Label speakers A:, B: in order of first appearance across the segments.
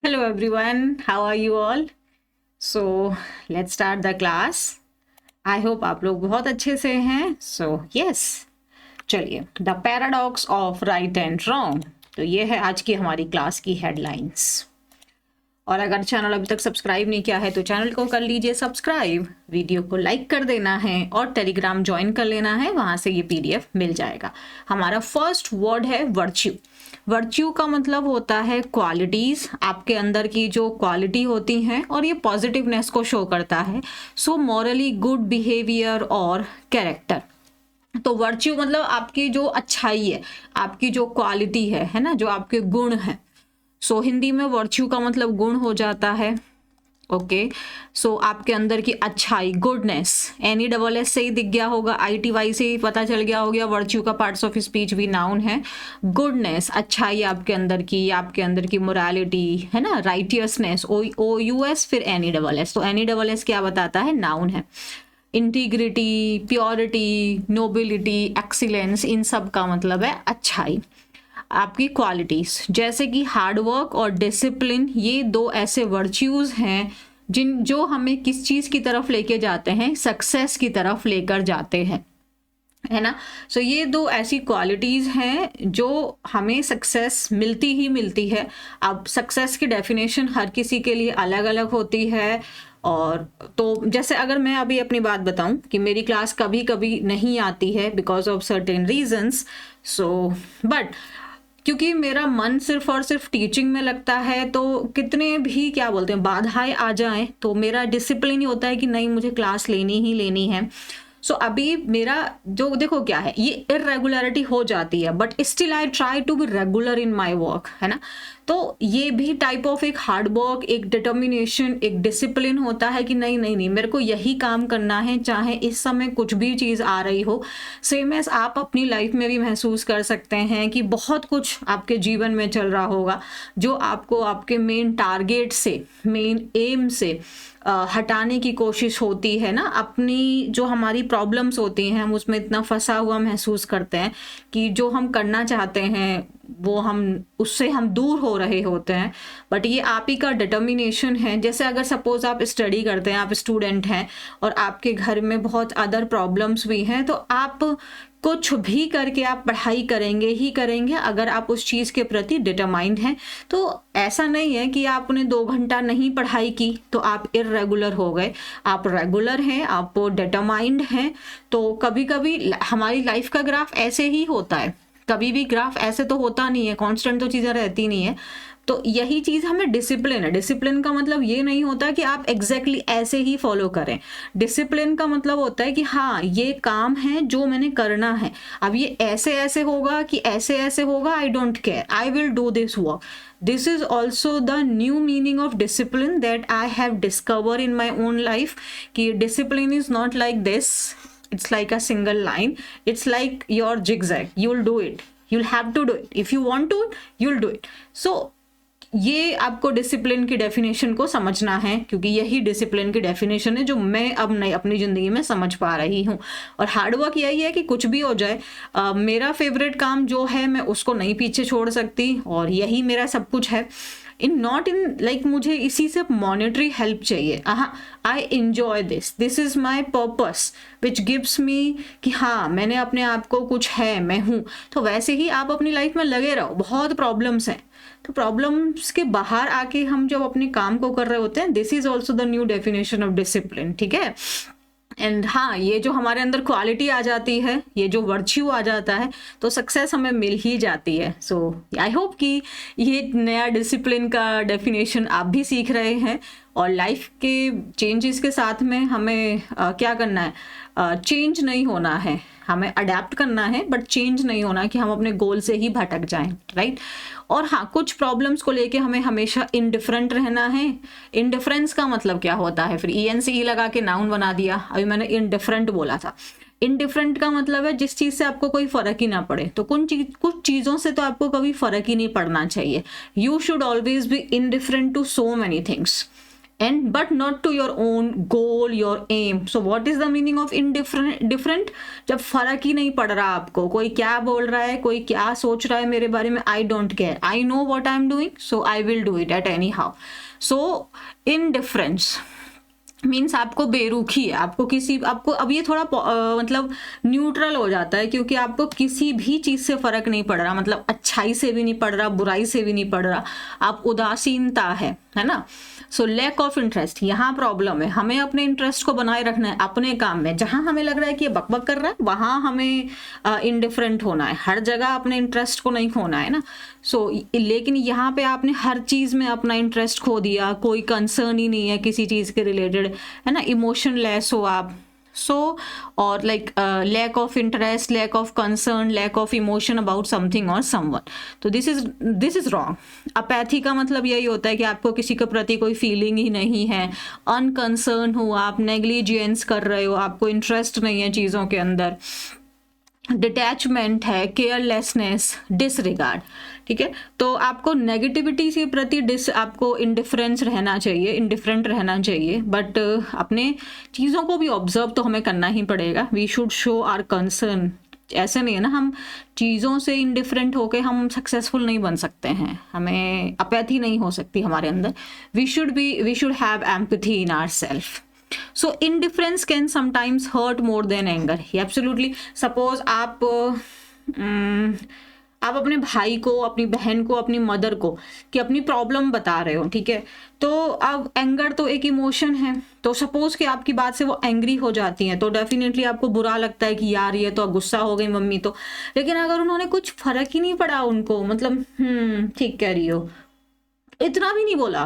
A: Hello everyone, how are you all? So let's start the class. I hope आप लोग बहुत अच्छे से हैं. So yes, चलिए the paradox of right and wrong. तो ये है आज की हमारी क्लास की हेडलाइंस. और अगर चैनल अभी तक सब्सक्राइब नहीं किया है तो चैनल को कर लीजिए सब्सक्राइब, वीडियो को लाइक कर देना है और टेलीग्राम ज्वाइन कर लेना है, वहाँ से ये पीडीएफ मिल जाएगा. हमारा फर्स्ट वर्ड है वर्च्यू. वर्च्यू का मतलब होता है क्वालिटीज़, आपके अंदर की जो क्वालिटी होती हैं और ये पॉजिटिवनेस को शो करता है. सो मॉरली गुड बिहेवियर और कैरेक्टर. तो वर्च्यू मतलब आपकी जो अच्छाई है, आपकी जो क्वालिटी है ना, जो आपके गुण हैं. सो हिंदी में वर्च्यू का मतलब गुण हो जाता है. ओके, सो आपके अंदर की अच्छाई, गुडनेस, NESS से ही दिख गया होगा, ITY से ही पता चल गया होगा. वर्च्यू का पार्ट्स ऑफ स्पीच भी नाउन है. गुडनेस, अच्छाई आपके अंदर की, आपके अंदर की मोरालिटी है ना, राइटियसनेस, OUS फिर NESS. तो NESS क्या बताता है, नाउन है. इंटीग्रिटी, प्योरिटी, नोबिलिटी, एक्सीलेंस, इन सब का मतलब है अच्छाई. आपकी क्वालिटीज़ जैसे कि हार्डवर्क और डिसिप्लिन, ये दो ऐसे वर्च्यूज़ हैं जो हमें किस चीज़ की तरफ लेके जाते हैं, सक्सेस की तरफ लेकर जाते हैं, है ना. सो ये दो ऐसी क्वालिटीज़ हैं जो हमें सक्सेस मिलती ही मिलती है. अब सक्सेस की डेफिनेशन हर किसी के लिए अलग अलग होती है. और तो जैसे अगर मैं अभी अपनी बात बताऊं कि मेरी क्लास कभी कभी नहीं आती है because of certain reasons. So but क्योंकि मेरा मन सिर्फ और सिर्फ टीचिंग में लगता है, तो कितने भी क्या बोलते हैं बाधाएं आ जाएं तो मेरा डिसिप्लिन ही होता है कि नहीं, मुझे क्लास लेनी ही लेनी है. सो अभी मेरा जो देखो क्या है, ये इरेगुलरिटी हो जाती है but still I try to be regular in my work, है ना. तो ये भी टाइप ऑफ एक हार्ड वर्क, एक डिटर्मिनेशन, एक डिसिप्लिन होता है कि नहीं नहीं नहीं, मेरे को यही काम करना है चाहे इस समय कुछ भी चीज़ आ रही हो. सेम एज आप अपनी लाइफ में भी महसूस कर सकते हैं कि बहुत कुछ आपके जीवन में चल रहा होगा जो आपको आपके मेन टारगेट से, मेन एम से हटाने की कोशिश होती है ना. अपनी जो हमारी प्रॉब्लम्स होती हैं हम उसमें इतना फंसा हुआ महसूस करते हैं कि जो हम करना चाहते हैं वो हम उससे हम दूर हो रहे होते हैं. बट ये आप ही का डिटर्मिनेशन है. जैसे अगर सपोज आप स्टडी करते हैं, आप स्टूडेंट हैं और आपके घर में बहुत अदर प्रॉब्लम्स भी हैं, तो आप कुछ भी करके आप पढ़ाई करेंगे ही करेंगे अगर आप उस चीज़ के प्रति डिटरमाइंड हैं. तो ऐसा नहीं है कि आपने 2 घंटा नहीं पढ़ाई की तो आप इरेगुलर हो गए. आप रेगुलर हैं, आप डिटरमाइंड हैं. तो कभी कभी हमारी लाइफ का ग्राफ ऐसे ही होता है, कभी भी ग्राफ ऐसे तो होता नहीं है, कांस्टेंट तो चीज़ें रहती नहीं है. तो यही चीज़ हमें डिसिप्लिन है. डिसिप्लिन का मतलब ये नहीं होता कि आप एग्जैक्टली ऐसे ही फॉलो करें. डिसिप्लिन का मतलब होता है कि हाँ, ये काम है जो मैंने करना है. अब ये ऐसे ऐसे होगा कि ऐसे ऐसे होगा, I don't care, I will do this work. This is also the new meaning of discipline that I have discover in my own life. कि discipline is not like this, it's like a single line, it's like your zigzag, you'll do it, you'll have to do it, if you want to you'll do it. So ये आपको discipline की definition को समझना है क्योंकि यही discipline की definition है जो मैं अब नई अपनी ज़िंदगी में समझ पा रही हूँ. और हार्डवर्क यही है कि कुछ भी हो जाए, मेरा फेवरेट काम जो है मैं उसको नहीं पीछे छोड़ सकती और यही मेरा सब कुछ है. इन नॉट इन लाइक मुझे इसी से मॉनेटरी हेल्प चाहिए. I enjoy this is my purpose which gives me कि हाँ, मैंने अपने आप को कुछ है, मैं हूँ. तो वैसे ही आप अपनी लाइफ में लगे रहो. बहुत प्रॉब्लम्स हैं तो प्रॉब्लम्स के बाहर आके हम जब अपने काम को कर रहे होते हैं, this is also the new definition of discipline. ठीक है. एंड हाँ, ये जो हमारे अंदर क्वालिटी आ जाती है, ये जो वर्च्यू आ जाता है, तो सक्सेस हमें मिल ही जाती है. सो आई होप कि ये नया डिसिप्लिन का डेफिनेशन आप भी सीख रहे हैं. और लाइफ के चेंजेस के साथ में हमें क्या करना है, चेंज नहीं होना है, हमें अडेप्ट करना है बट चेंज नहीं होना कि हम अपने गोल से ही भटक जाएं. राइट. और हाँ, कुछ प्रॉब्लम्स को लेके हमें हमेशा इनडिफरेंट रहना है. इनडिफरेंस का मतलब क्या होता है, फिर ENCE लगा के नाउन बना दिया. अभी मैंने इनडिफरेंट बोला था. इनडिफरेंट का मतलब है जिस चीज़ से आपको कोई फ़र्क ही ना पड़े. तो कुछ चीज़ों से तो आपको कभी फ़र्क ही नहीं पड़ना चाहिए. You should always be indifferent to so many things. and but not to your own goal, your aim. So what is the meaning of indifferent? जब फर्क ही नहीं पड़ रहा आपको, कोई क्या बोल रहा है, कोई क्या सोच रहा है मेरे बारे में, I don't care, I know what I'm doing, so I will do it at anyhow. So indifference means आपको बेरुखी है, आपको अब ये थोड़ा मतलब न्यूट्रल हो जाता है, क्योंकि आपको किसी भी चीज़ से फ़र्क नहीं पड़ रहा, मतलब अच्छाई से भी नहीं पड़ रहा, बुराई से भी नहीं पड़ रहा, आप उदासीनता है ना. सो लैक ऑफ इंटरेस्ट, यहाँ प्रॉब्लम है. हमें अपने इंटरेस्ट को बनाए रखना है अपने काम में. जहाँ हमें लग रहा है कि ये बकबक कर रहा है, वहाँ हमें इनडिफरेंट होना है. हर जगह अपने इंटरेस्ट को नहीं खोना है ना. सो लेकिन यहाँ पे आपने हर चीज़ में अपना इंटरेस्ट खो दिया, कोई कंसर्न ही नहीं है किसी चीज़ के रिलेटेड, है ना, इमोशनलेस हो आप. सो और like lack of interest, lack of concern, lack of emotion about something और समवन. तो दिस इज रॉन्ग. अपैथी का मतलब यही होता है कि आपको किसी के प्रति कोई फीलिंग ही नहीं है, अनकंसर्न हो आप, नेग्लिजेंस कर रहे हो, आपको इंटरेस्ट नहीं है चीज़ों के अंदर. डिटैचमेंट है, केयरलेसनेस, डिसरिगार्ड. ठीक है, तो आपको नेगेटिविटी के प्रति आपको इंडिफरेंस रहना चाहिए, इंडिफरेंट रहना चाहिए, बट अपने चीज़ों को भी ऑब्जर्व तो हमें करना ही पड़ेगा. We should show our concern. ऐसे नहीं है ना, हम चीज़ों से इंडिफरेंट होके हम सक्सेसफुल नहीं बन सकते हैं, हमें अपैथी नहीं हो सकती हमारे अंदर. We should have empathy in our self. So indifference can sometimes hurt more than anger. Absolutely. Suppose आप अपने भाई को, अपनी बहन को, अपनी मदर को कि अपनी प्रॉब्लम बता रहे हो, ठीक है, तो अब एंगर तो एक इमोशन है, तो सपोज कि आपकी बात से वो एंग्री हो जाती हैं, तो डेफिनेटली आपको बुरा लगता है कि यार ये तो गुस्सा हो गई मम्मी तो. लेकिन अगर उन्होंने कुछ फर्क ही नहीं पड़ा उनको, मतलब ठीक कह रही हो, इतना भी नहीं बोला,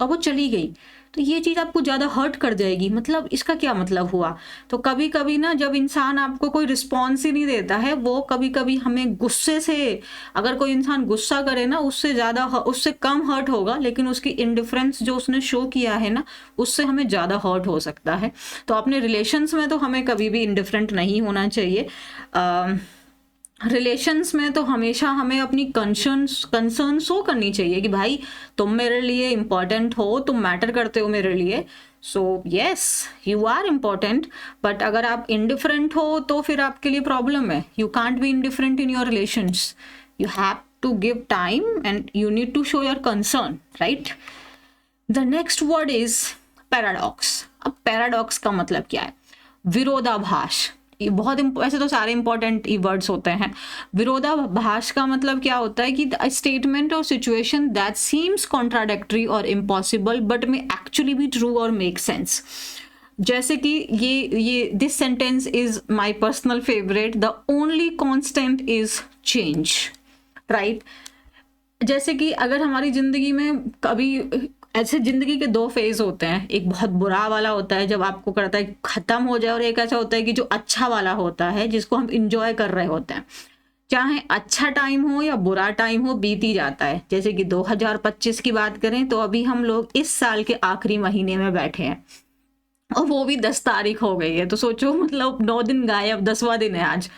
A: और वो चली गई, तो ये चीज़ आपको ज़्यादा हर्ट कर जाएगी. मतलब इसका क्या मतलब हुआ? तो कभी कभी ना जब इंसान आपको कोई रिस्पॉन्स ही नहीं देता है, वो कभी कभी हमें गुस्से से, अगर कोई इंसान गुस्सा करे ना, उससे कम हर्ट होगा, लेकिन उसकी इंडिफरेंस जो उसने शो किया है ना, उससे हमें ज़्यादा हर्ट हो सकता है. तो अपने रिलेशंस में तो हमें कभी भी इंडिफरेंट नहीं होना चाहिए. रिलेशंस में तो हमेशा हमें अपनी कंसर्न शो करनी चाहिए कि भाई तुम मेरे लिए इम्पॉर्टेंट हो, तुम मैटर करते हो मेरे लिए. So yes, you are important, but अगर आप इंडिफरेंट हो तो फिर आपके लिए प्रॉब्लम है. You can't be indifferent in your relations. You have to give time and you need to show your concern, right. The next word is paradox. अब paradox का मतलब क्या है? विरोधाभास. ये बहुत वैसे तो सारे इंपॉर्टेंट वर्ड्स होते हैं. विरोधाभास का मतलब क्या होता है कि स्टेटमेंट और सिचुएशन दैट सीम्स कॉन्ट्राडिक्टरी और इम्पॉसिबल बट में एक्चुअली भी ट्रू और मेक सेंस. जैसे कि ये this sentence is my personal favourite, the only constant is change, right. जैसे कि अगर हमारी जिंदगी में कभी ऐसे जिंदगी के दो फेज होते हैं, एक बहुत बुरा वाला होता है जब आपको करता है खत्म हो जाए, और एक ऐसा होता है कि जो अच्छा वाला होता है जिसको हम इंजॉय कर रहे होते हैं. चाहे अच्छा टाइम हो या बुरा टाइम हो, बीत ही जाता है. जैसे कि 2025 की बात करें तो अभी हम लोग इस साल के आखिरी महीने में बैठे हैं, और वो भी 10 तारीख हो गई है. तो सोचो, मतलब 9 दिन गायब, 10वां दिन है आज.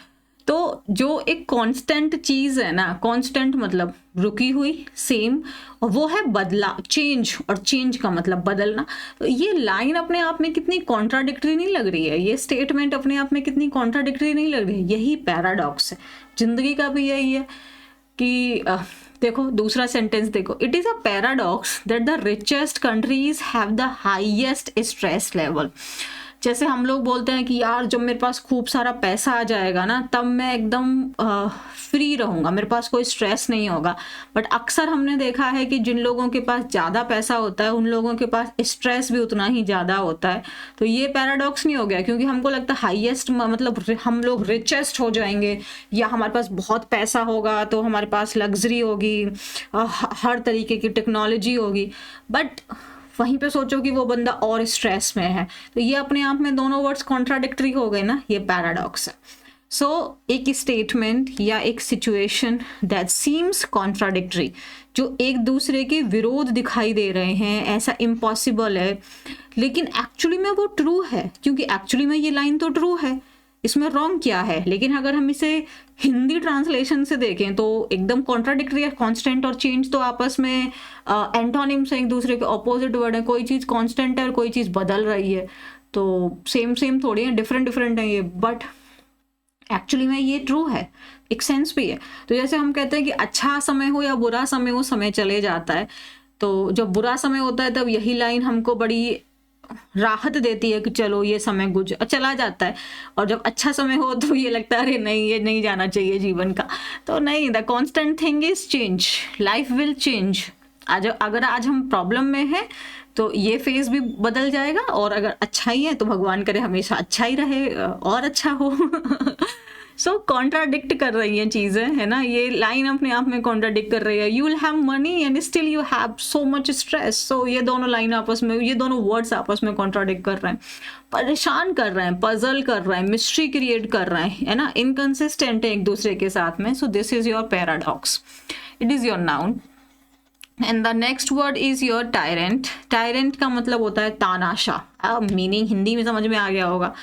A: तो जो एक कांस्टेंट चीज़ है ना, कांस्टेंट मतलब रुकी हुई, सेम, और वो है बदला, चेंज, और चेंज का मतलब बदलना. तो ये लाइन अपने आप में कितनी कॉन्ट्राडिक्टरी नहीं लग रही है? ये स्टेटमेंट अपने आप में कितनी कॉन्ट्राडिक्टरी नहीं लग रही है? यही पैराडॉक्स है. जिंदगी का भी यही है कि देखो दूसरा सेंटेंस देखो, it is a paradox that the richest countries have the highest stress level. जैसे हम लोग बोलते हैं कि यार जब मेरे पास खूब सारा पैसा आ जाएगा ना, तब मैं एकदम फ्री रहूँगा, मेरे पास कोई स्ट्रेस नहीं होगा. बट अक्सर हमने देखा है कि जिन लोगों के पास ज़्यादा पैसा होता है, उन लोगों के पास स्ट्रेस भी उतना ही ज़्यादा होता है. तो ये पैराडॉक्स नहीं हो गया? क्योंकि हमको लगता है हाईएस्ट मतलब हम लोग रिचेस्ट हो जाएंगे, या हमारे पास बहुत पैसा होगा तो हमारे पास लग्जरी होगी, हर तरीके की टेक्नोलॉजी होगी. बट वहीं पे सोचो कि वो बंदा और स्ट्रेस में है. तो ये अपने आप में दोनों वर्ड्स कॉन्ट्राडिक्टरी हो गए ना, ये पैराडॉक्स है. सो एक स्टेटमेंट या एक सिचुएशन दैट सीम्स कॉन्ट्राडिक्टरी, जो एक दूसरे के विरोध दिखाई दे रहे हैं, ऐसा इम्पॉसिबल है, लेकिन एक्चुअली में वो ट्रू है, क्योंकि एक्चुअली में ये लाइन तो ट्रू है. इसमें रॉन्ग क्या है? लेकिन अगर हम इसे हिंदी ट्रांसलेशन से देखें तो एकदम कॉन्ट्राडिक्टरी है। कांस्टेंट और चेंज तो आपस में एंटोनिम्स हैं, एक दूसरे के ऑपोजिट वर्ड है। कोई चीज़ कांस्टेंट है और कोई चीज़ बदल रही है, तो सेम सेम थोड़ी है, डिफरेंट डिफरेंट है ये, बट एक्चुअली में ये ट्रू है, एक सेंस भी है। तो जैसे हम कहते हैं कि अच्छा समय हो या बुरा समय हो, समय चले जाता है। तो जब बुरा समय होता है तब यही लाइन हमको बड़ी राहत देती है कि चलो ये समय चला जाता है, और जब अच्छा समय हो तो ये लगता है अरे नहीं, ये नहीं जाना चाहिए जीवन का। तो नहीं, the constant thing is change, life will change. अगर आज हम प्रॉब्लम में हैं तो ये फेज भी बदल जाएगा, और अगर अच्छा ही है तो भगवान करे हमेशा अच्छा ही रहे और अच्छा हो। सो कॉन्ट्राडिक्ट कर रही हैं चीज़ें, है ना, ये लाइन अपने आप में कॉन्ट्राडिक्ट कर रही है। You will have money and still you have so much stress. So ये दोनों लाइन आपस में, ये दोनों वर्ड्स आपस में कॉन्ट्राडिक्ट कर रहे हैं, परेशान कर रहे हैं, पजल कर रहे हैं, मिस्ट्री क्रिएट कर रहे हैं, है ना, इनकंसिस्टेंट है एक दूसरे के साथ में। So this is your paradox, it is your noun. And the next word is your tyrant. Tyrant का मतलब होता है तानाशाह। मीनिंग हिंदी में समझ में आ गया होगा।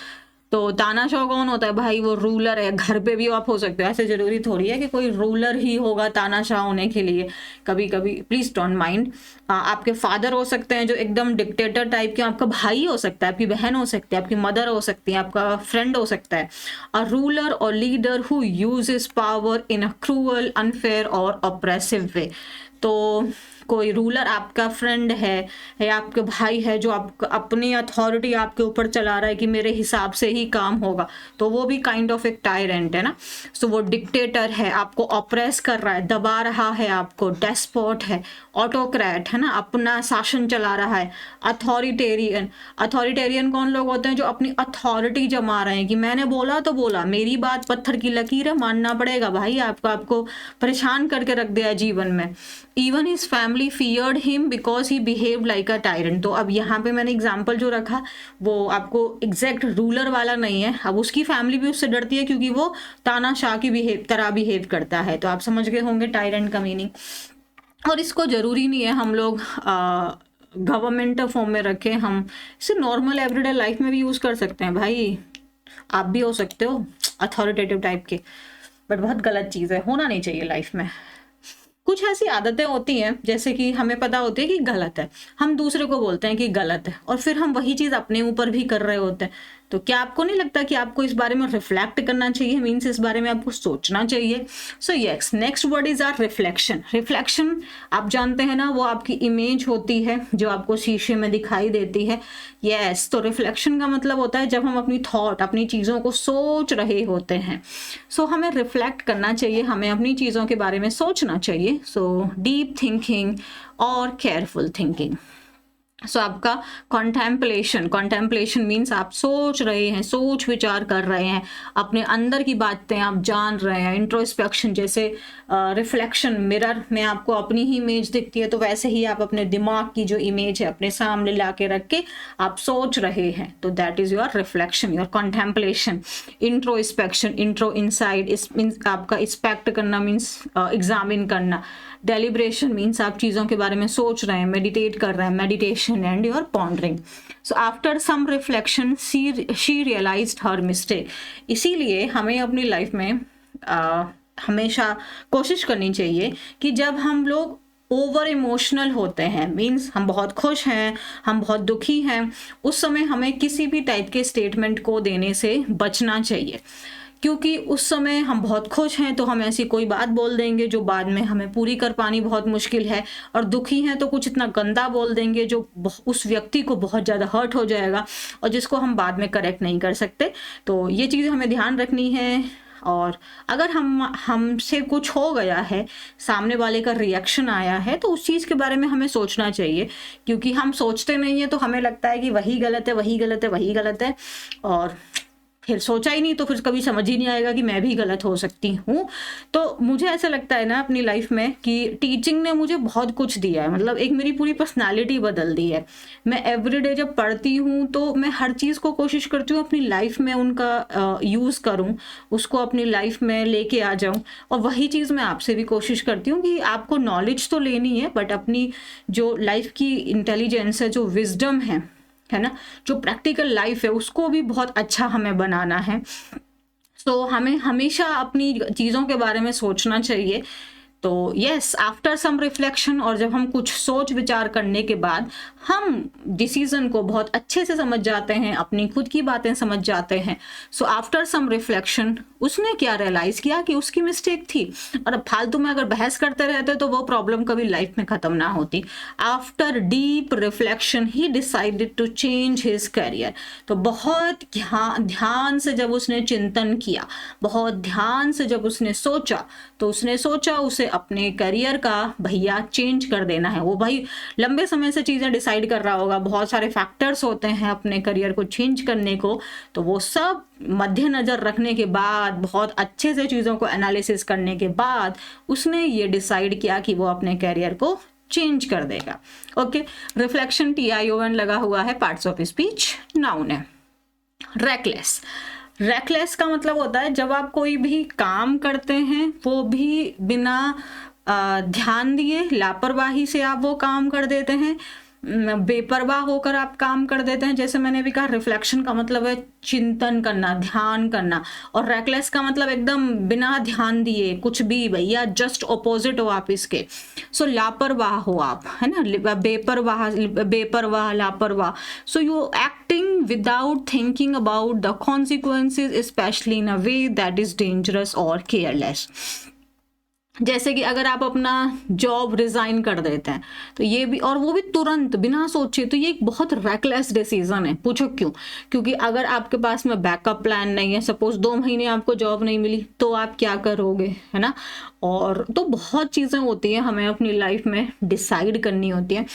A: तो तानाशाह कौन होता है भाई? वो रूलर है। घर पे भी आप हो सकते हो, ऐसे जरूरी थोड़ी है कि कोई रूलर ही होगा तानाशाह होने के लिए। कभी कभी प्लीज डोंट माइंड, आपके फादर हो सकते हैं जो एकदम डिक्टेटर टाइप के, आपका भाई हो सकता है, आपकी बहन हो सकती है, आपकी मदर हो सकती है, आपका फ्रेंड हो सकता है। अ रूलर और leader who uses power in a cruel, unfair और ऑप्रेसिव वे। तो कोई रूलर आपका फ्रेंड है या आपके भाई है जो आप अपनी अथॉरिटी आपके ऊपर चला रहा है कि मेरे हिसाब से ही काम होगा, तो वो भी काइंड ऑफ एक टायरेंट है ना। सो वो डिक्टेटर है, आपको ऑप्रेस कर रहा है, दबा रहा है आपको, डेस्पोट है, ऑटोक्रेट है ना, अपना शासन चला रहा है। अथॉरिटेरियन, अथॉरिटेरियन कौन लोग होते हैं? जो अपनी अथॉरिटी जमा रहे हैं कि मैंने बोला तो बोला, मेरी बात पत्थर की लकीर है, मानना पड़ेगा भाई आपको परेशान करके रख दिया जीवन में। Even his family feared him because he behave like a tyrant. तो अब यहाँ पे मैंने एग्जाम्पल जो रखा वो आपको एग्जैक्ट रूलर वाला नहीं है। अब उसकी फैमिली भी उससे डरती है क्योंकि वो तानाशाह की तरह बिहेव करता है। तो आप समझ गए होंगे टायरेंट का मीनिंग। और इसको जरूरी नहीं है हम लोग गवर्नमेंट फॉर्म में रखें, हम इसे नॉर्मल एवरीडे लाइफ में भी यूज कर सकते हैं भाई। आप भी हो सकते हो अथॉरिटेटिव टाइप के, बट बहुत गलत चीज़ है, होना नहीं चाहिए लाइफ में। कुछ ऐसी आदतें होती हैं जैसे कि हमें पता होती है कि गलत है, हम दूसरे को बोलते हैं कि गलत है, और फिर हम वही चीज़ अपने ऊपर भी कर रहे होते हैं। तो क्या आपको नहीं लगता कि आपको इस बारे में रिफ्लेक्ट करना चाहिए? मीन्स इस बारे में आपको सोचना चाहिए। So yes, next word is our reflection. Reflection आप जानते हैं ना, वो आपकी इमेज होती है जो आपको शीशे में दिखाई देती है। यस, तो रिफ्लेक्शन का मतलब होता है जब हम अपनी थॉट, अपनी चीज़ों को सोच रहे होते हैं। सो हमें रिफ्लेक्ट करना चाहिए, हमें अपनी चीज़ों के बारे में सोचना चाहिए। सो डीप थिंकिंग और केयरफुल थिंकिंग। सो आपका कॉन्टेम्पलेशन मीन्स आप सोच रहे हैं, सोच विचार कर रहे हैं, अपने अंदर की बातें आप जान रहे हैं। इंट्रोस्पेक्शन जैसे रिफ्लेक्शन, मिरर में आपको अपनी ही इमेज दिखती है, तो वैसे ही आप अपने दिमाग की जो इमेज है अपने सामने ला के रख के आप सोच रहे हैं, तो that is your reflection, your contemplation. Introspection, intro inside, इस मीन्स आपका इंस्पेक्ट करना, मीन्स एग्जामिन करना। डेलिब्रेशन मीन्स आप चीज़ों के बारे में सोच रहे हैं, मेडिटेट कर रहे हैं, meditation and your pondering. So after some reflection she realised her mistake. इसीलिए हमें अपनी लाइफ में हमेशा कोशिश करनी चाहिए कि जब हम लोग ओवर इमोशनल होते हैं, मीन्स हम बहुत खुश हैं, हम बहुत दुखी हैं, उस समय हमें किसी भी टाइप के स्टेटमेंट को देने से बचना चाहिए। क्योंकि उस समय हम बहुत खुश हैं तो हम ऐसी कोई बात बोल देंगे जो बाद में हमें पूरी कर पानी बहुत मुश्किल है, और दुखी हैं तो कुछ इतना गंदा बोल देंगे जो उस व्यक्ति को बहुत ज़्यादा हर्ट हो जाएगा और जिसको हम बाद में करेक्ट नहीं कर सकते। तो ये चीज़ हमें ध्यान रखनी है। और अगर हमसे कुछ हो गया है, सामने वाले का रिएक्शन आया है, तो उस चीज़ के बारे में हमें सोचना चाहिए। क्योंकि हम सोचते नहीं है तो हमें लगता है कि वही गलत है, वही गलत है, वही गलत है, और फिर सोचा ही नहीं तो फिर कभी समझ ही नहीं आएगा कि मैं भी गलत हो सकती हूँ। तो मुझे ऐसा लगता है ना अपनी लाइफ में कि टीचिंग ने मुझे बहुत कुछ दिया है, मतलब एक मेरी पूरी पर्सनालिटी बदल दी है। मैं एवरीडे जब पढ़ती हूँ तो मैं हर चीज़ को कोशिश करती हूँ अपनी लाइफ में उनका यूज़ करूँ, उसको अपनी लाइफ में लेके आ जाऊँ। और वही चीज़ मैं आपसे भी कोशिश करती हूँ कि आपको नॉलेज तो लेनी है, बट अपनी जो लाइफ की इंटेलिजेंस है, जो विजडम है ना, जो प्रैक्टिकल लाइफ है, उसको भी बहुत अच्छा हमें बनाना है। तो हमें हमेशा अपनी चीज़ों के बारे में सोचना चाहिए। तो यस, आफ्टर सम रिफ्लेक्शन, और जब हम कुछ सोच विचार करने के बाद हम डिसीजन को बहुत अच्छे से समझ जाते हैं, अपनी खुद की बातें समझ जाते हैं। सो आफ्टर सम रिफ्लेक्शन उसने क्या रियलाइज किया कि उसकी मिस्टेक थी, और अब फालतू में अगर बहस करते रहते तो वो प्रॉब्लम कभी लाइफ में खत्म ना होती। After deep reflection he decided to change his career. तो बहुत ध्यान से जब उसने चिंतन किया, बहुत ध्यान से जब उसने सोचा, तो उसने सोचा उसे अपने करियर का भैया चेंज कर देना है। वो भाई लंबे समय से चीज़ें डिसाइड कर रहा होगा, बहुत सारे फैक्टर्स होते हैं अपने करियर को चेंज करने को, तो वो सब मद्देनजर रखने के बाद, बहुत अच्छे से चीज़ों को एनालिसिस करने के बाद उसने ये डिसाइड किया कि वो अपने करियर को चेंज कर देगा। ओके, रिफ्लेक्शन TION लगा हुआ है, पार्ट्स ऑफ स्पीच नाउन है। रेकलेस, रेकलेस का मतलब होता है जब आप कोई भी काम करते हैं वो भी बिना ध्यान दिए, लापरवाही से आप वो काम कर देते हैं, बेपरवाह होकर आप काम कर देते हैं। जैसे मैंने भी कहा, रिफ्लेक्शन का मतलब है चिंतन करना, ध्यान करना, और रेकलेस का मतलब एकदम बिना ध्यान दिए कुछ भी, भैया जस्ट ऑपोजिट हो आप इसके। सो लापरवाह हो आप, है ना, बेपरवाह लापरवाह। So you acting without thinking about the consequences, specially in a way that is dangerous और केयरलेस। जैसे कि अगर आप अपना जॉब रिजाइन कर देते हैं तो ये भी, और वो भी तुरंत बिना सोचे, तो ये एक बहुत रेकलेस डिसीजन है। पूछो क्यों? क्योंकि अगर आपके पास में बैकअप प्लान नहीं है, सपोज 2 महीने आपको जॉब नहीं मिली, तो आप क्या करोगे, है ना। और तो बहुत चीज़ें होती हैं हमें अपनी लाइफ में डिसाइड करनी होती है।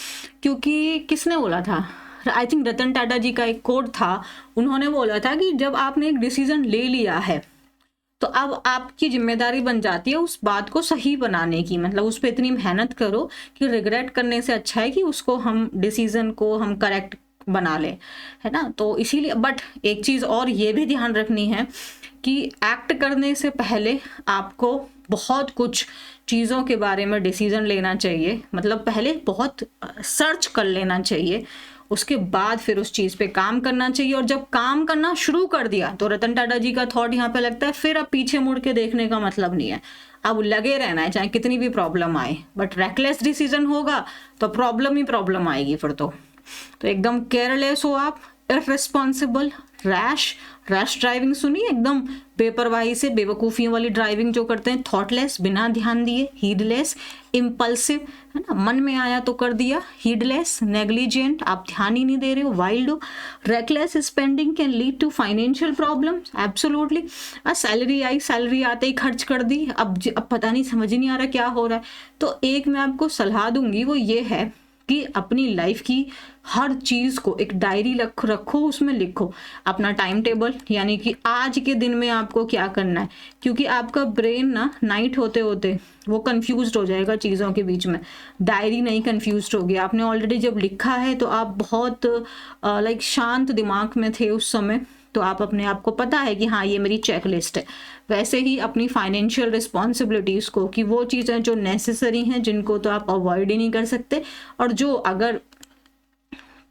A: क्योंकि किसने बोला था, आई थिंक रतन टाटा जी का एक कोट था, उन्होंने बोला था कि जब आपने एक डिसीजन ले लिया है तो अब आपकी जिम्मेदारी बन जाती है उस बात को सही बनाने की, मतलब उस पर इतनी मेहनत करो कि रिग्रेट करने से अच्छा है कि उसको हम डिसीजन को हम करेक्ट बना लें, है ना। तो इसीलिए, बट एक चीज़ और ये भी ध्यान रखनी है कि एक्ट करने से पहले आपको बहुत कुछ चीज़ों के बारे में डिसीजन लेना चाहिए, मतलब पहले बहुत सर्च कर लेना चाहिए, उसके बाद फिर उस चीज़ पे काम करना चाहिए। और जब काम करना शुरू कर दिया तो रतन टाटा जी का थॉट यहाँ पे लगता है, फिर अब पीछे मुड़ के देखने का मतलब नहीं है, अब लगे रहना है चाहे कितनी भी प्रॉब्लम आए। बट रेकलेस डिसीजन होगा तो प्रॉब्लम ही प्रॉब्लम आएगी फिर तो एकदम केयरलेस हो आप, इररिस्पॉन्सिबल, रैश ड्राइविंग सुनी, एकदम बेपरवाही से बेवकूफ़ियों वाली ड्राइविंग जो करते हैं, थॉटलेस बिना ध्यान दिए, हीडलेस, इम्पल्सिव, है ना, मन में आया तो कर दिया, हीडलेस, नेग्लिजेंट, आप ध्यान ही नहीं दे रहे हो, वाइल्ड हो। Reckless spending can lead to financial problems, absolutely. Salary आई, सैलरी आते ही खर्च कर दी, अब पता नहीं, समझ ही नहीं आ रहा क्या हो रहा है। तो एक मैं आपको सलाह दूंगी, वो ये है कि अपनी लाइफ की हर चीज़ को एक डायरी रखो, उसमें लिखो अपना टाइम टेबल, यानी कि आज के दिन में आपको क्या करना है। क्योंकि आपका ब्रेन ना नाइट होते होते वो कंफ्यूज्ड हो जाएगा चीज़ों के बीच में, डायरी नहीं कंफ्यूज्ड होगी। आपने ऑलरेडी जब लिखा है तो आप बहुत लाइक शांत दिमाग में थे उस समय, तो आप अपने आप को पता है कि हाँ ये मेरी चेक लिस्ट है। वैसे ही अपनी फाइनेंशियल रिस्पॉन्सिबिलिटीज़ को, कि वो चीज़ें जो नेसेसरी हैं जिनको तो आप अवॉइड ही नहीं कर सकते, और जो अगर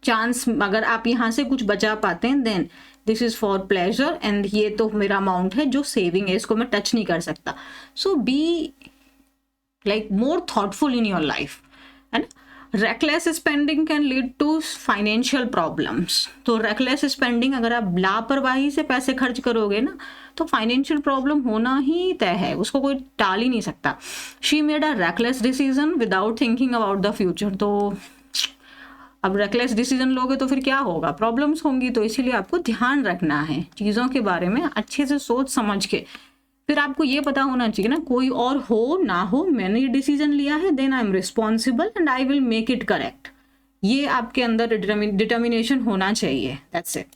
A: चांस, अगर आप यहाँ से कुछ बचा पाते हैं, then this is for pleasure, and ये तो मेरा अमाउंट है जो सेविंग है, इसको मैं टच नहीं कर सकता। So be like more thoughtful in your life, है ना। Reckless spending can lead to financial problems. तो रेकलेस स्पेंडिंग, अगर आप लापरवाही से पैसे खर्च करोगे ना, तो फाइनेंशियल प्रॉब्लम होना ही तय है, उसको कोई टाल ही नहीं सकता। She made a reckless decision without thinking about the future. तो अब रेकलेस डिसीजन लोगे तो फिर क्या होगा, प्रॉब्लम्स होंगी। तो इसीलिए आपको ध्यान रखना है चीज़ों के बारे में, अच्छे से सोच समझ के। फिर आपको ये पता होना चाहिए ना, कोई और हो ना हो, मैंने ये डिसीजन लिया है, then I am responsible and I will make it correct. ये आपके अंदर डिटर्मिनेशन होना चाहिए, दैट्स इट।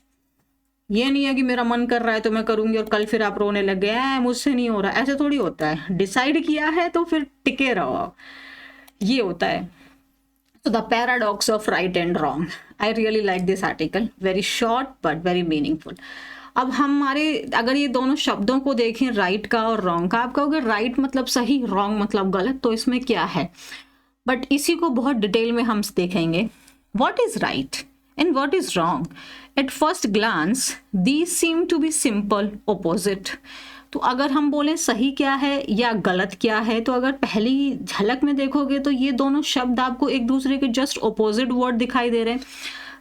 A: ये नहीं है कि मेरा मन कर रहा है तो मैं करूंगी और कल फिर आप रोने लग गए, मुझसे नहीं हो रहा, ऐसे थोड़ी होता है। डिसाइड किया है तो फिर टिके रहो, ये होता है। So the paradox of right and wrong. I really like this article. Very short but very meaningful. अब हमारे अगर ये दोनों शब्दों को देखें, राइट का और रॉन्ग का, आप कहोगे राइट मतलब सही, रॉन्ग मतलब गलत, तो इसमें क्या है। बट इसी को बहुत डिटेल में हम देखेंगे। What is right and what is wrong? At first glance, these seem to be simple opposite. तो अगर हम बोलें सही क्या है या गलत क्या है, तो अगर पहली झलक में देखोगे तो ये दोनों शब्द आपको एक दूसरे के जस्ट ऑपोजिट वर्ड दिखाई दे रहे हैं।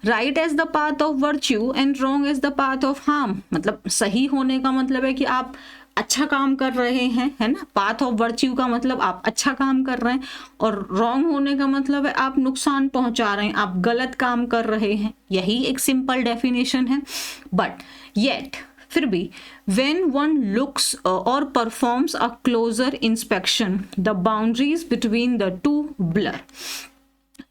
A: Right as the path of virtue and wrong as the path of harm, मतलब सही होने का मतलब है कि आप अच्छा काम कर रहे हैं, है ना। पाथ ऑफ वर्च्यू का मतलब आप अच्छा काम कर रहे हैं, और रॉन्ग होने का मतलब है आप नुकसान पहुंचा रहे हैं, आप गलत काम कर रहे हैं। यही एक सिंपल डेफिनेशन है। बट येट फिर भी when one looks or performs a closer inspection, the boundaries between the two blur।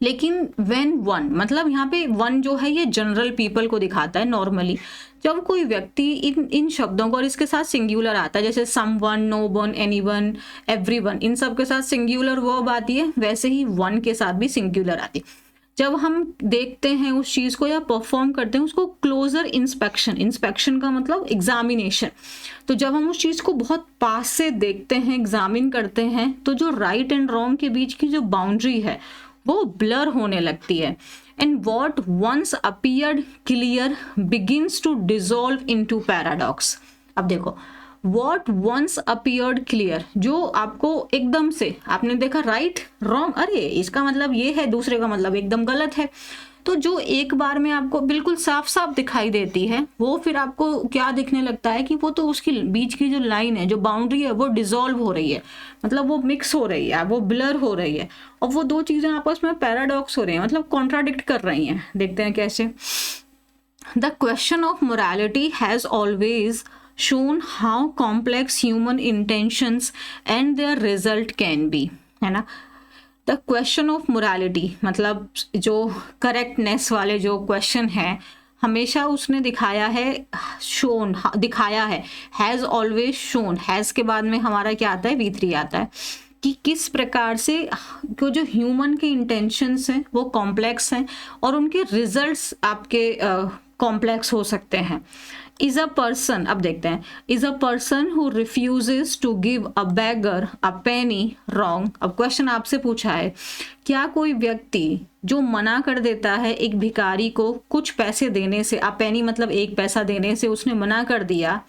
A: लेकिन when one मतलब यहाँ पे one जो है ये जनरल पीपल को दिखाता है। नॉर्मली जब कोई व्यक्ति इन शब्दों को और इसके साथ सिंगुलर आता है, जैसे someone, no one, anyone, everyone, इन सब के साथ सिंगुलर वर्ब आती है, वैसे ही one के साथ भी सिंगुलर आती है। जब हम देखते हैं उस चीज़ को या परफॉर्म करते हैं उसको क्लोजर इंस्पेक्शन, इंस्पेक्शन का मतलब एग्जामिनेशन, तो जब हम उस चीज़ को बहुत पास से देखते हैं, एग्जामिन करते हैं, तो जो राइट एंड रॉन्ग के बीच की जो बाउंड्री है वो ब्लर होने लगती है। And what once appeared clear begins to dissolve into paradox. अब देखो, वॉट वंस अपीयर्ड क्लियर, जो आपको एकदम से आपने देखा राइट रॉन्ग, अरे इसका मतलब ये है, दूसरे का मतलब एकदम गलत है, तो जो एक बार में आपको बिल्कुल साफ साफ दिखाई देती है वो फिर आपको क्या दिखने लगता है कि वो तो उसकी बीच की जो लाइन है, जो बाउंड्री है, वो डिसॉल्व हो रही है, मतलब वो मिक्स हो रही है, वो ब्लर हो रही है, और वो दो चीज़ें आपस में पैराडॉक्स हो रही हैं, मतलब कॉन्ट्राडिक्ट कर रही हैं। देखते हैं कैसे। The question of morality has always shown how complex human intentions and their result can be, है ना। द क्वेश्चन ऑफ मोरालिटी मतलब जो करेक्टनेस वाले जो क्वेश्चन है, हमेशा उसने दिखाया है, शोन दिखाया है, हैज़ ऑलवेज शोन, हैज़ के बाद में हमारा क्या आता है, V3 आता है, कि किस प्रकार से जो ह्यूमन के इंटेंशंस हैं वो कॉम्प्लेक्स हैं और उनके रिजल्ट्स आपके कॉम्प्लेक्स हो सकते हैं। इज अ पर्सन, अब देखते हैं, is a person who refuses to give a beggar a penny wrong. अब क्वेश्चन आपसे पूछा है, क्या कोई व्यक्ति जो मना कर देता है एक भिखारी को कुछ पैसे देने से, अ पेनी मतलब एक पैसा देने से उसने मना कर दिया,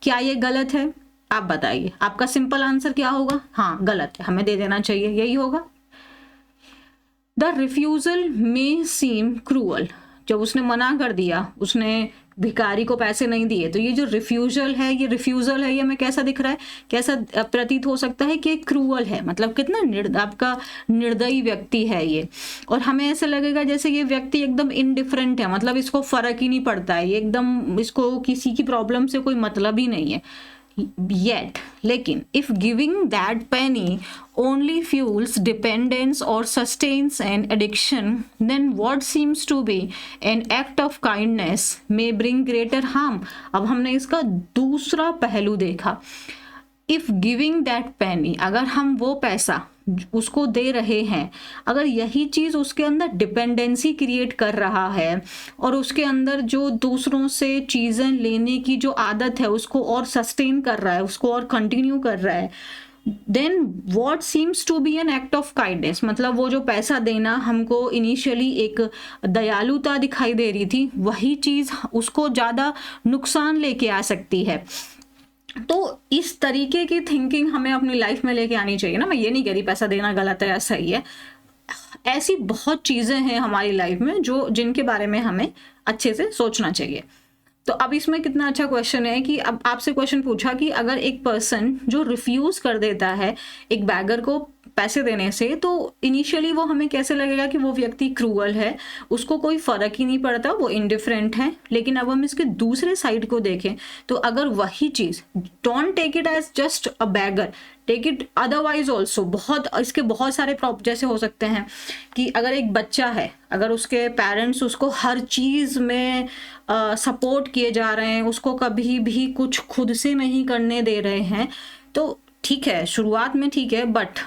A: क्या ये गलत है? आप बताइए, आपका सिंपल आंसर क्या होगा? हाँ गलत है, हमें दे देना चाहिए, यही होगा। The refusal may seem cruel, जब उसने मना कर दिया, उसने भिखारी को पैसे नहीं दिए, तो ये जो रिफ्यूजल है, ये रिफ्यूजल है, ये हमें कैसा दिख रहा है, कैसा प्रतीत हो सकता है कि क्रूअल है, मतलब कितना आपका निर्दयी व्यक्ति है ये, और हमें ऐसा लगेगा जैसे ये व्यक्ति एकदम इनडिफरेंट है, मतलब इसको फर्क ही नहीं पड़ता है, ये एकदम, इसको किसी की प्रॉब्लम से कोई मतलब ही नहीं है। Yet, लेकिन if giving that penny only fuels dependence or sustains an addiction, then what seems to be an act of kindness may bring greater harm। अब हमने इसका दूसरा पहलू देखा। इफ गिविंग दैट पेनी, अगर हम वो पैसा उसको दे रहे हैं, अगर यही चीज़ उसके अंदर डिपेंडेंसी क्रिएट कर रहा है और उसके अंदर जो दूसरों से चीज़ें लेने की जो आदत है उसको और सस्टेन कर रहा है, उसको और कंटिन्यू कर रहा है, then what seems to be an act of kindness, मतलब वो जो पैसा देना हमको इनिशियली एक दयालुता दिखाई दे रही थी, वही चीज़ उसको ज़्यादा नुकसान लेके आ सकती है। तो इस तरीके की थिंकिंग हमें अपनी लाइफ में लेके आनी चाहिए ना। मैं ये नहीं कह रही पैसा देना गलत है या सही है, ऐसी बहुत चीज़ें हैं हमारी लाइफ में जो जिनके बारे में हमें अच्छे से सोचना चाहिए। तो अब इसमें कितना अच्छा क्वेश्चन है कि अब आपसे क्वेश्चन पूछा कि अगर एक पर्सन जो रिफ्यूज़ कर देता है एक बैगर को पैसे देने से, तो इनिशियली वो हमें कैसे लगेगा कि वो व्यक्ति क्रूअल है, उसको कोई फ़र्क ही नहीं पड़ता, वो इंडिफरेंट है। लेकिन अब हम इसके दूसरे साइड को देखें तो अगर वही चीज़, don't take it as just a beggar, take it otherwise also, बहुत इसके बहुत सारे प्रॉब्लम जैसे हो सकते हैं कि अगर एक बच्चा है, अगर उसके पेरेंट्स उसको हर चीज़ में सपोर्ट किए जा रहे हैं, उसको कभी भी कुछ खुद से नहीं करने दे रहे हैं, तो ठीक है, शुरुआत में ठीक है, बट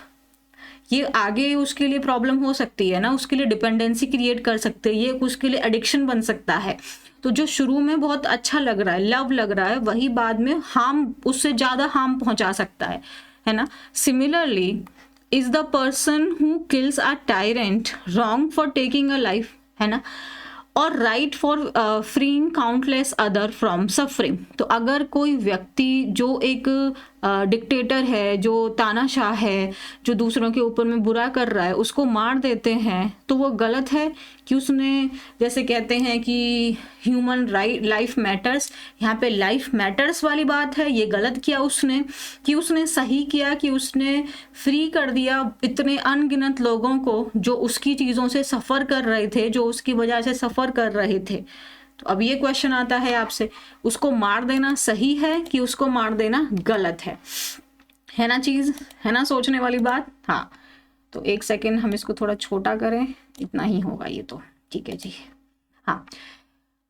A: ये आगे उसके लिए प्रॉब्लम हो सकती है ना, उसके लिए डिपेंडेंसी क्रिएट कर सकते हैं, ये उसके लिए एडिक्शन बन सकता है। तो जो शुरू में बहुत अच्छा लग रहा है, लव लग रहा है, वही बाद में हार्म, उससे ज़्यादा हार्म पहुंचा सकता है ना। Similarly is the person who kills a tyrant wrong for taking a life, है ना। और right for freeing countless other from suffering. तो अगर कोई व्यक्ति जो एक डिक्टेटर है, जो तानाशाह है, जो दूसरों के ऊपर में बुरा कर रहा है, उसको मार देते हैं तो वो गलत है कि उसने, जैसे कहते हैं कि ह्यूमन राइट लाइफ मैटर्स, यहाँ पे लाइफ मैटर्स वाली बात है, ये गलत किया उसने कि उसने सही किया कि उसने फ्री कर दिया इतने अनगिनत लोगों को जो उसकी चीज़ों से सफ़र कर रहे थे, जो उसकी वजह से सफ़र कर रहे थे। तो अब ये क्वेश्चन आता है आपसे, उसको मार देना सही है कि उसको मार देना गलत है ना चीज़, है ना सोचने वाली बात। हाँ, तो एक सेकेंड हम इसको थोड़ा छोटा करें, इतना ही होगा ये तो, ठीक है जी। हाँ,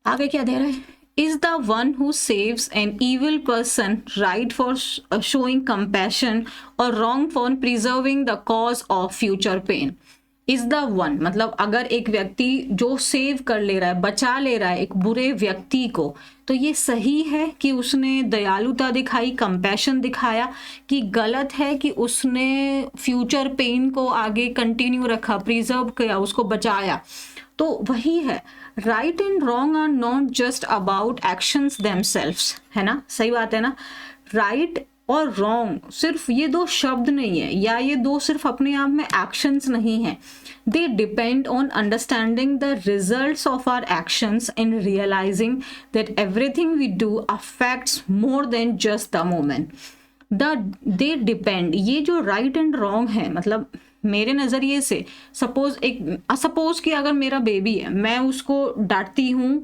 A: आगे क्या दे रहे हैं, is the one who saves an evil person right for showing compassion और wrong for preserving the cause of future pain. Is the one मतलब अगर एक व्यक्ति जो सेव कर ले रहा है, बचा ले रहा है एक बुरे व्यक्ति को, तो ये सही है कि उसने दयालुता दिखाई, कंपैशन दिखाया, कि गलत है कि उसने फ्यूचर पेन को आगे कंटिन्यू रखा, प्रिजर्व किया, उसको बचाया। तो वही है, right and wrong are not just about actions themselves, है ना, सही बात है ना। राइट और रॉन्ग सिर्फ ये दो शब्द नहीं है, या ये दो सिर्फ अपने आप में एक्शंस नहीं है। They depend on understanding the results of our actions and realising that everything we do affects more than just the moment. They depend, ये जो राइट एंड रॉन्ग है, मतलब मेरे नज़रिए से सपोज कि अगर मेरा बेबी है, मैं उसको डांटती हूँ,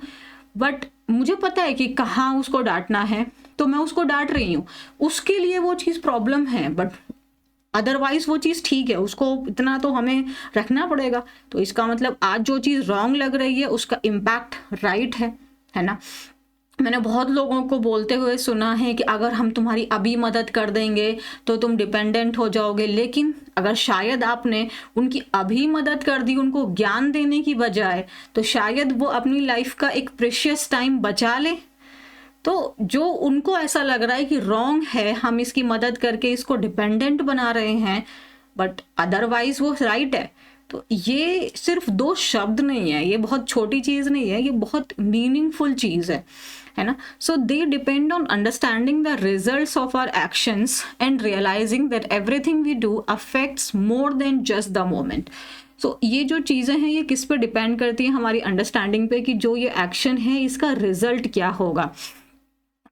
A: बट मुझे पता है कि कहाँ उसको डांटना है, तो मैं उसको डांट रही हूँ, उसके लिए वो चीज़ प्रॉब्लम है, बट अदरवाइज वो चीज़ ठीक है, उसको इतना तो हमें रखना पड़ेगा। तो इसका मतलब आज जो चीज़ रॉन्ग लग रही है उसका इम्पैक्ट राइट है ना। मैंने बहुत लोगों को बोलते हुए सुना है कि अगर हम तुम्हारी अभी मदद कर देंगे तो तुम डिपेंडेंट हो जाओगे, लेकिन अगर शायद आपने उनकी अभी मदद कर दी उनको ज्ञान देने की बजाय, तो शायद वो अपनी लाइफ का एक प्रेशियस टाइम बचा ले। तो जो उनको ऐसा लग रहा है कि रॉन्ग है, हम इसकी मदद करके इसको डिपेंडेंट बना रहे हैं, बट अदरवाइज वो राइट है। तो ये सिर्फ दो शब्द नहीं है, ये बहुत छोटी चीज़ नहीं है, ये बहुत मीनिंगफुल चीज़ है ना। So they depend on understanding the results of our actions and realising that everything we do affects more than just the moment. So ये जो चीज़ें हैं ये किस पे डिपेंड करती हैं, हमारी अंडरस्टैंडिंग पे कि जो ये एक्शन है इसका रिजल्ट क्या होगा।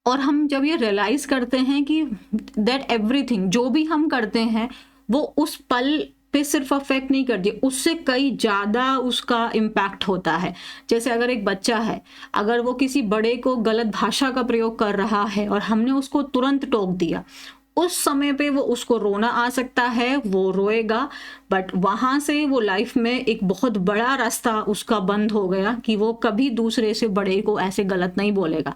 A: और हम जब ये रियलाइज़ करते हैं कि दैट एवरीथिंग जो भी हम करते हैं वो उस पल पे सिर्फ अफेक्ट नहीं करती, उससे कई ज़्यादा उसका इम्पैक्ट होता है। जैसे अगर एक बच्चा है, अगर वो किसी बड़े को गलत भाषा का प्रयोग कर रहा है और हमने उसको तुरंत टोक दिया, उस समय पे वो उसको रोना आ सकता है, वो रोएगा, बट वहाँ से वो लाइफ में एक बहुत बड़ा रास्ता उसका बंद हो गया कि वो कभी दूसरे से बड़े को ऐसे गलत नहीं बोलेगा,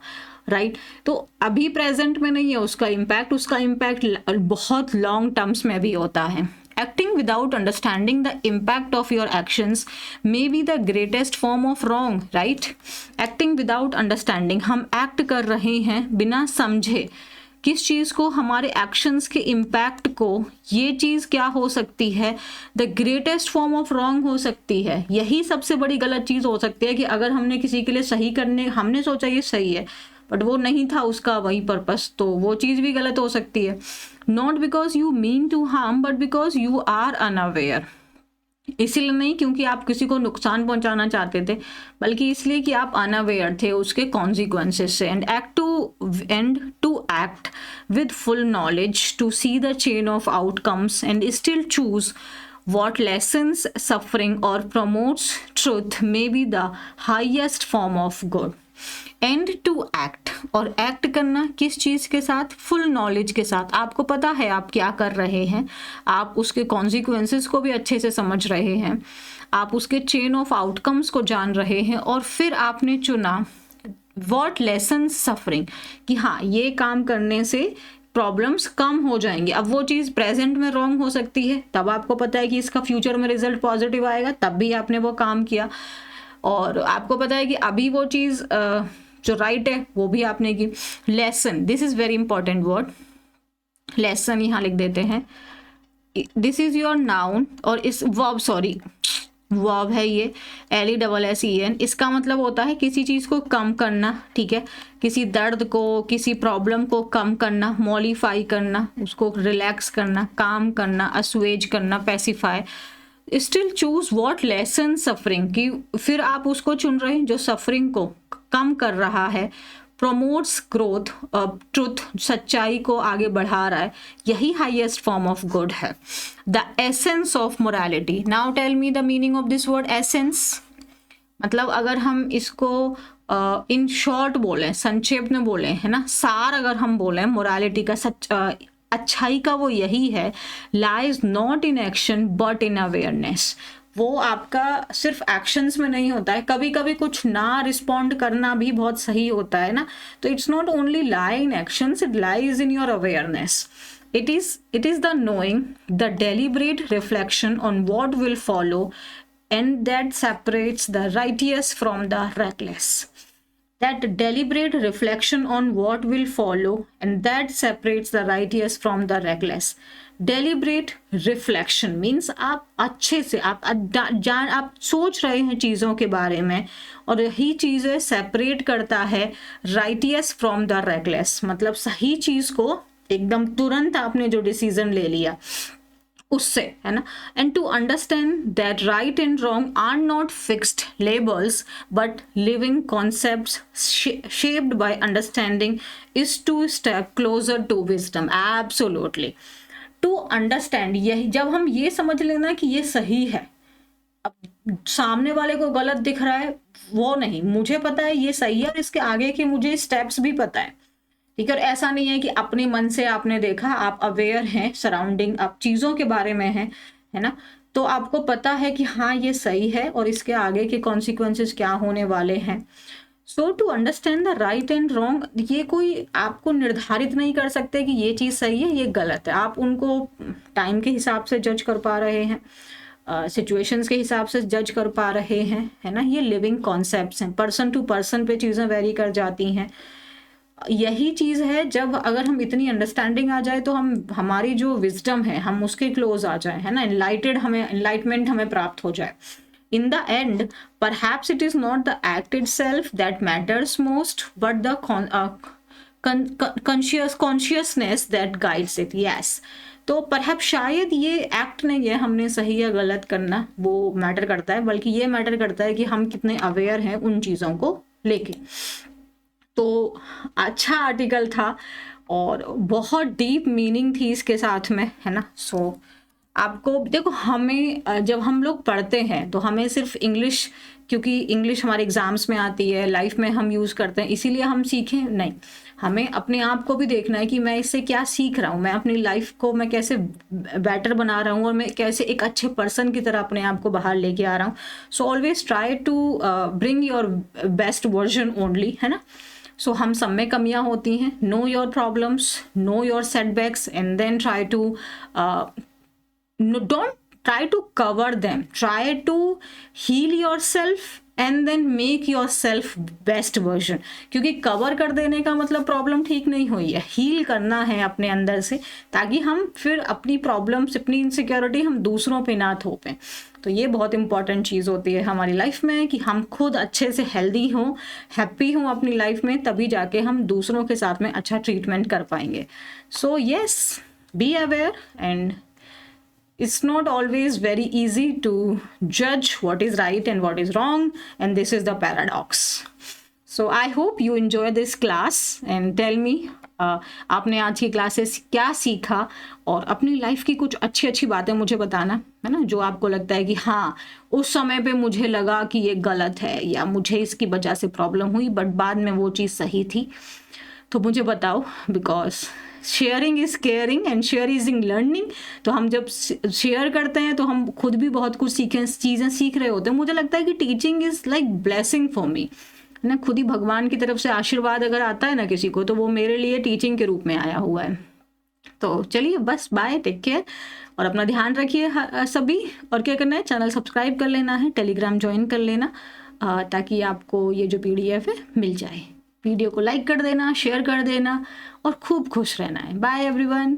A: राइट। तो अभी प्रेजेंट में नहीं है उसका इम्पैक्ट बहुत लॉन्ग टर्म्स में भी होता है। Acting without understanding the impact of your actions may be the greatest form of wrong, right? Acting without understanding, हम एक्ट कर रहे हैं बिना समझे किस चीज़ को, हमारे एक्शंस के इम्पैक्ट को, ये चीज़ क्या हो सकती है, the greatest form of wrong हो सकती है। यही सबसे बड़ी गलत चीज़ हो सकती है कि अगर हमने किसी के लिए सही करने, हमने सोचा ये सही है बट वो नहीं था उसका वही पर्पस, तो वो चीज़ भी गलत हो सकती है। Not because you mean to harm but because you are unaware, इसीलिए नहीं क्योंकि आप किसी को नुकसान पहुंचाना चाहते थे, बल्कि इसलिए कि आप अनअवेयर थे उसके कॉन्सिक्वेंसेस से। And to act with full knowledge to see the chain of outcomes and still choose what lessens suffering or promotes truth may be the highest form of good. And to act, और act करना किस चीज़ के साथ, full knowledge के साथ। आपको पता है आप क्या कर रहे हैं, आप उसके कॉन्सिक्वेंसेस को भी अच्छे से समझ रहे हैं, आप उसके चेन ऑफ आउटकम्स को जान रहे हैं, और फिर आपने चुना व्हाट लेसन्स सफरिंग, कि हाँ ये काम करने से प्रॉब्लम्स कम हो जाएंगे। अब वो चीज़ प्रेजेंट में रॉन्ग हो सकती है, तब आपको पता है कि इसका फ्यूचर में रिजल्ट पॉजिटिव आएगा, तब भी आपने वो काम किया। और आपको पता है कि अभी वो चीज़ जो राइट है वो भी आपने की। Lesson, this is very important word, lesson यहाँ लिख देते हैं। दिस इज़ योर नाउन, और इस वर्ब, सॉरी वर्ब है ये, LESSEN। इसका मतलब होता है किसी चीज़ को कम करना, ठीक है, किसी दर्द को, किसी प्रॉब्लम को कम करना, मॉडिफाई करना, उसको रिलैक्स करना, काम करना, असुएज करना, pacify. Still choose what lesson suffering, कि फिर आप उसको चुन रहे हैं जो सफरिंग को कम कर रहा है, प्रोमोट्स ग्रोथ, ट्रुथ, सच्चाई को आगे बढ़ा रहा है, यही हाईएस्ट फॉर्म ऑफ गुड है। The essence of morality. Now tell me the meaning of this word essence. मतलब अगर हम इसको इन शॉर्ट बोलें, संक्षेप में बोलें, है ना, सार अगर हम बोलें मोरालिटी का, अच्छाई का, वो यही है, lies not in action but in awareness. वो आपका सिर्फ एक्शंस में नहीं होता है, कभी कभी कुछ ना रिस्पॉन्ड करना भी बहुत सही होता है ना। तो it's not only lie in actions, it lies in your awareness. It is the knowing, the deliberate reflection on what will follow, and that separates the righteous from the reckless. That deliberate reflection on what will follow, and that separates the righteous from the reckless. Deliberate reflection means आप अच्छे से आप सोच रहे हैं चीज़ों के बारे में, और यही चीज़ें सेपरेट करता है righteous from the reckless। मतलब सही चीज़ को एकदम तुरंत आपने जो डिसीजन ले लिया उससे, है ना। And to understand that right and wrong are not fixed labels but living concepts shaped by understanding is to step closer to wisdom. Absolutely, to understand, यही जब हम ये समझ लेना कि ये सही है, अब सामने वाले को गलत दिख रहा है वो नहीं, मुझे पता है ये सही है और इसके आगे के मुझे स्टेप्स भी पता है, ठीक है। और ऐसा नहीं है कि अपने मन से आपने देखा, आप अवेयर हैं सराउंडिंग, आप चीज़ों के बारे में हैं, है ना, तो आपको पता है कि हाँ ये सही है और इसके आगे के कॉन्सिक्वेंसेस क्या होने वाले हैं। So to understand the right and wrong, ये कोई आपको निर्धारित नहीं कर सकते कि ये चीज़ सही है ये गलत है, आप उनको टाइम के हिसाब से जज कर पा रहे हैं, सिचुएशंस के हिसाब से जज कर पा रहे हैं, है ना। ये लिविंग कॉन्सेप्ट्स हैं, पर्सन टू पर्सन पे चीज़ें वेरी कर जाती हैं। यही चीज़ है, जब अगर हम इतनी अंडरस्टैंडिंग आ जाए तो हमारी जो विजडम है हम उसके क्लोज आ जाए, है ना, एनलाइटमेंट हमें प्राप्त हो जाए। In the end perhaps it is not the act itself that matters most but the consciousness that guides it. Yes, तो परहैप्स शायद ये एक्ट नहीं है, हमने सही या गलत करना वो मैटर करता है, बल्कि ये मैटर करता है कि हम कितने अवेयर हैं उन चीज़ों को लेके। तो अच्छा आर्टिकल था और बहुत डीप मीनिंग थी इसके साथ में, है ना। सो आपको देखो, हमें जब हम लोग पढ़ते हैं तो हमें सिर्फ इंग्लिश, क्योंकि इंग्लिश हमारे एग्जाम्स में आती है, लाइफ में हम यूज़ करते हैं, इसीलिए हम सीखें नहीं, हमें अपने आप को भी देखना है कि मैं इससे क्या सीख रहा हूँ, मैं अपनी लाइफ को मैं कैसे बेटर बना रहा हूँ और मैं कैसे एक अच्छे पर्सन की तरह अपने आप को बाहर लेके आ रहा हूँ। So always try to bring your best version only, है ना। सो हम सब में कमियां होती हैं, know your problems, know your setbacks, and then try to don't try to cover them, try to heal your self and then make your self best version. क्योंकि cover कर देने का मतलब प्रॉब्लम ठीक नहीं हुई है, हील करना है अपने अंदर से, ताकि हम फिर अपनी प्रॉब्लम्स, अपनी इनसिक्योरिटी हम दूसरों पे ना थोपें। तो ये बहुत इंपॉर्टेंट चीज़ होती है हमारी लाइफ में कि हम खुद अच्छे से हेल्दी हों, हैप्पी हों अपनी लाइफ में, तभी जाके हम दूसरों के साथ में अच्छा ट्रीटमेंट कर पाएंगे। So yes, be aware, and it's not always very easy to judge what is right and what is wrong, and this is the paradox. So I hope you enjoy this class and tell me आपने आज की classes क्या सीखा, और अपनी life की कुछ अच्छी अच्छी बातें मुझे बताना, है ना, जो आपको लगता है कि हाँ उस समय पे मुझे लगा कि ये गलत है या मुझे इसकी वजह से प्रॉब्लम हुई बट बाद में वो चीज़ सही थी, तो मुझे बताओ, because sharing is caring and share is in learning. तो हम जब शेयर करते हैं तो हम खुद भी बहुत कुछ चीज़ें सीख रहे होते हैं। मुझे लगता है कि teaching is like blessing for me, है ना, खुद ही भगवान की तरफ से आशीर्वाद अगर आता है ना किसी को, तो वो मेरे लिए टीचिंग के रूप में आया हुआ है। तो चलिए बस, बाय, टेक केयर, और अपना ध्यान रखिए सभी। और क्या करना है, चैनल सब्सक्राइब कर लेना है, टेलीग्राम ज्वाइन कर लेना, ताकि आपको ये जो PDF है मिल जाए। वीडियो को लाइक कर देना, शेयर कर देना, और खूब खुश रहना है। Bye everyone.